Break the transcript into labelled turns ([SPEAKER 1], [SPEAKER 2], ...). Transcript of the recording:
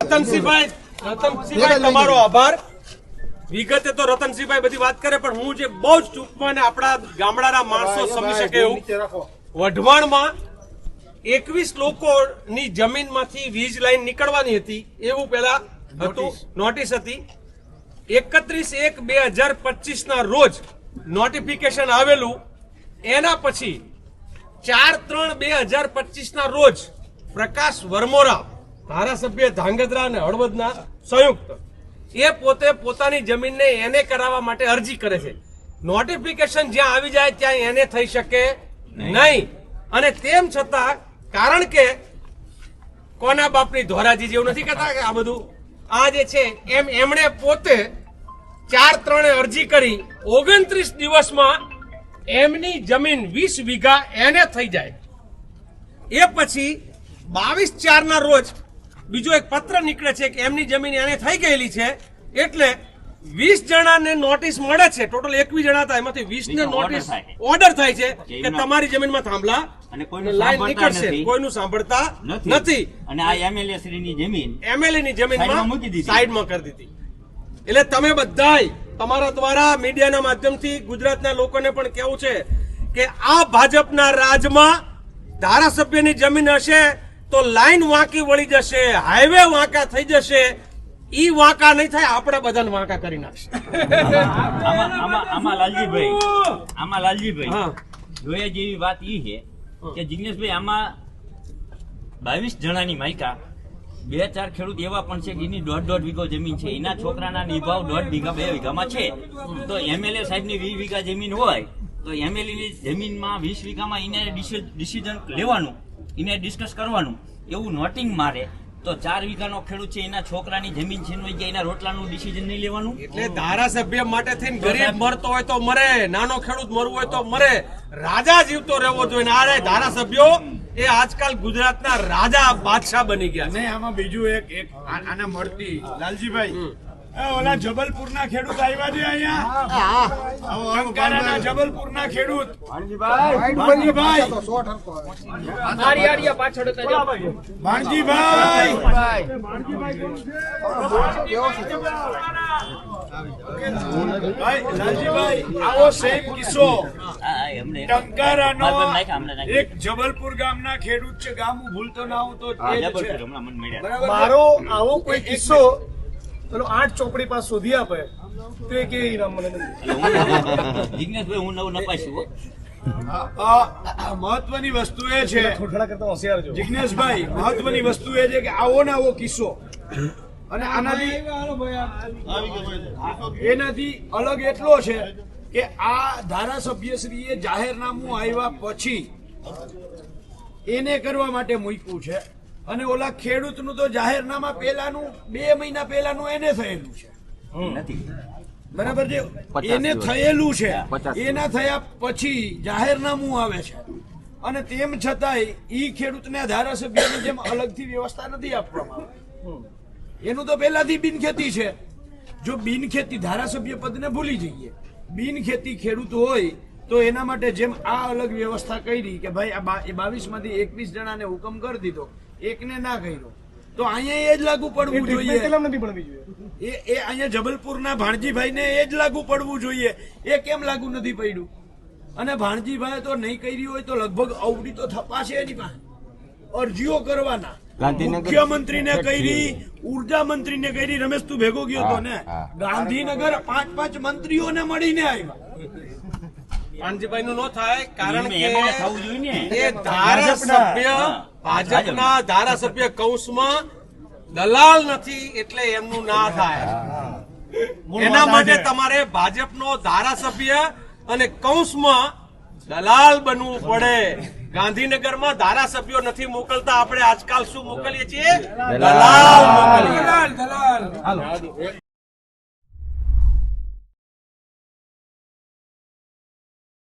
[SPEAKER 1] રતનસિંહભાઈ તમારો આભાર। વિગતે તો રતનસિંહભાઈ બધી વાત કરે, પણ હું જે બહુ જ ટૂંકમાં ને આપણા ગામડાના માણસો સમજી શકે એવું, વઢવાણમાં 21 લોકોની જમીનમાંથી વીજ લાઈન નીકળવાની હતી એવું પેલા હતું, નોટિસ હતી। 31/1/2025 ના રોજ નોટિફિકેશન આવેલું। એના પછી 4/3/2025 ના રોજ પ્રકાશ વરમોરા, ધારાસભ્ય ધાંગધ્રા અને હળવદના સંયુક્ત, એ પોતે પોતાની જમીનને એને કરાવવા માટે અરજી કરે છે। નોટિફિકેશન જ્યાં આવી જાય ત્યાં એને થઈ શકે નહીં, અને તેમ છતાં કારણ કે કોના બાપની ધોરાજી જેવું નથી કહેતા કે આ બધું આ જે છે એમણે પોતે 4/3 અરજી કરી 29 દિવસમાં એમની જમીન 20 વીઘા એને થઈ જાય। એ પછી 22/4 ના રોજ બીજો એક પત્ર નીકળે છે કે એમની જમીન એને થઈ ગયેલી છે, એટલે 20 જણાને નોટિસ મળે છે। ટોટલ 21 જણા હતા, એમાંથી 20 ને નોટિસ ઓર્ડર થાય છે કે તમારી જમીનમાં થાંભલા અને લાઈન નીકળશે, કોઈનું સાંભળતા નથી, અને આ એમએલએ ની જમીનમાં સાઈડમાં કરી દીધી। એટલે તમે બધાય તમારા દ્વારા મીડિયાના માધ્યમથી ગુજરાતના લોકોને પણ કહેવું છે કે આ ભાજપના રાજમાં ધારાસભ્યની જમીન હશે તો લાઈન વાંકી વળી જશે, હાઈવે વાંકા થઈ જશે, ઈ વાંકા નહીં થાય, આપણે બધાને વાંકા કરી નાખશે।
[SPEAKER 2] આમાં લાલજીભાઈ જોયા જેવી વાત ઈ છે કે જિગ્નેશભાઈ આમાં 22 જણાની માલિકા 2-4 ખેડૂત એવા પણ છે કે એની 1.5 વીઘો જમીન છે, એના છોકરાના નિભાવ 1.5 વીઘા 2 વીઘામાં છે। તો એમએલએ સાહેબની 20 વીઘા જમીન હોય તો એમએલએ ની જમીનમાં 20 વીઘામાં એને ડિસિઝન લેવાનું, એને ડિસ્કસ કરવાનું, એવું નોટિંગ મારે તો 4 વીઘાનો ખેડૂત છે એના છોકરાની જમીન છીનવાઈ જાય, એના રોટલાનું ડિસિઝન નહીં લેવાનું।
[SPEAKER 1] એટલે ધારાસભ્ય માટે થઈને ગરીબ મરતો હોય તો મરે, નાનો ખેડૂત મરવું હોય તો મરે, રાજા જીવતો રહેવો જોઈએ। આ ધારાસભ્યો એ આજકાલ ગુજરાતના રાજા બાદશાહ બની ગયા છે।
[SPEAKER 3] આમાં બીજું એક આના મળતી લાલજીભાઈ, ઓલા જબલપુરના ખેડૂત આવ્યા છે અહીંયા, ટંકારાના જબલપુરના ખેડૂત ભાણજીભાઈ લાલજીભાઈ, આવો સેમ કિસ્સો ટંકારાનો એક જબલપુર ગામના ખેડૂત છે, ગામ હું ભૂલતો ના હું તો
[SPEAKER 4] મારો આવો કોઈ કિસ્સો પેલો 8 ચોપડી પાસ શોધી આપે તો એ કે ઇનામ મને
[SPEAKER 2] જિગ્નેશભાઈ હું નવું નપાઈશું।
[SPEAKER 3] મહત્વની વસ્તુ એ છે
[SPEAKER 4] થોડા કરતા હોશિયાર છો
[SPEAKER 3] જિગ્નેશભાઈ, મહત્વની વસ્તુ એ છે કે આવો ને આવો કિસ્સો, અને આનાથી એનાથી અલગ એટલો છે કે આ ધારાસભ્યશ્રીએ જાહેરનામું આવ્યા પછી એને કરવા માટે મૂક્યું છે, અને ઓલા ખેડૂતનું તો જાહેરનામા પહેલાનું 2 મહિના પહેલાનું એને થયેલું છે, બરાબર છે, એને થયેલું છે, એના થયા પછી જાહેરનામું આવે છે, અને તેમ છતાંય ઈ ખેડૂતને ધારાસભ્યની જેમ અલગથી વ્યવસ્થા નથી આપવામાં આવે। એનું તો પહેલાથી બિનખેતી છે। જો બિનખેતી ધારાસભ્ય પદને ભૂલી જઈએ, બિનખેતી ખેડૂત હોય તો એના માટે જેમ આ અલગ વ્યવસ્થા કરી કે ભાઈ આ 22 માંથી 21 જણાને હુકમ કરી દીધો, એકને ના કર્યો, તો અહીંયા એ જ લાગુ પડવું જોઈએ। એ અહીંયા જબલપુરના ભાણજીભાઈને એ જ લાગુ પડવું જોઈએ, એ કેમ લાગુ નથી પડ્યું? અને ભાણજીભાઈ તો નહીં કરી હોય તો લગભગ અવડી તો થપાશે એની પાસે, અરજીઓ કરવાના, મુખ્યમંત્રીને કરી, ઉર્જા મંત્રીને કરી, રમેશ તું ભેગો ગયો તો ને, ગાંધીનગર 5 મંત્રીઓને મળીને આવ્યા।
[SPEAKER 1] કાનજીભાઈ નું ન થાય, કારણ કે એ ધારાસભ્ય, ભાજપના ધારાસભ્ય કૌંસમાં દલાલ નથી એટલે એમનું ના થાય। એના માટે તમારે ભાજપનો ધારાસભ્ય અને કૌંસમાં દલાલ બનવું પડે। ગાંધીનગરમાં ધારાસભ્યો નથી મોકલતા, આપણે આજકાલ શું મોકલીએ છીએ? દલાલ મોકલીએ।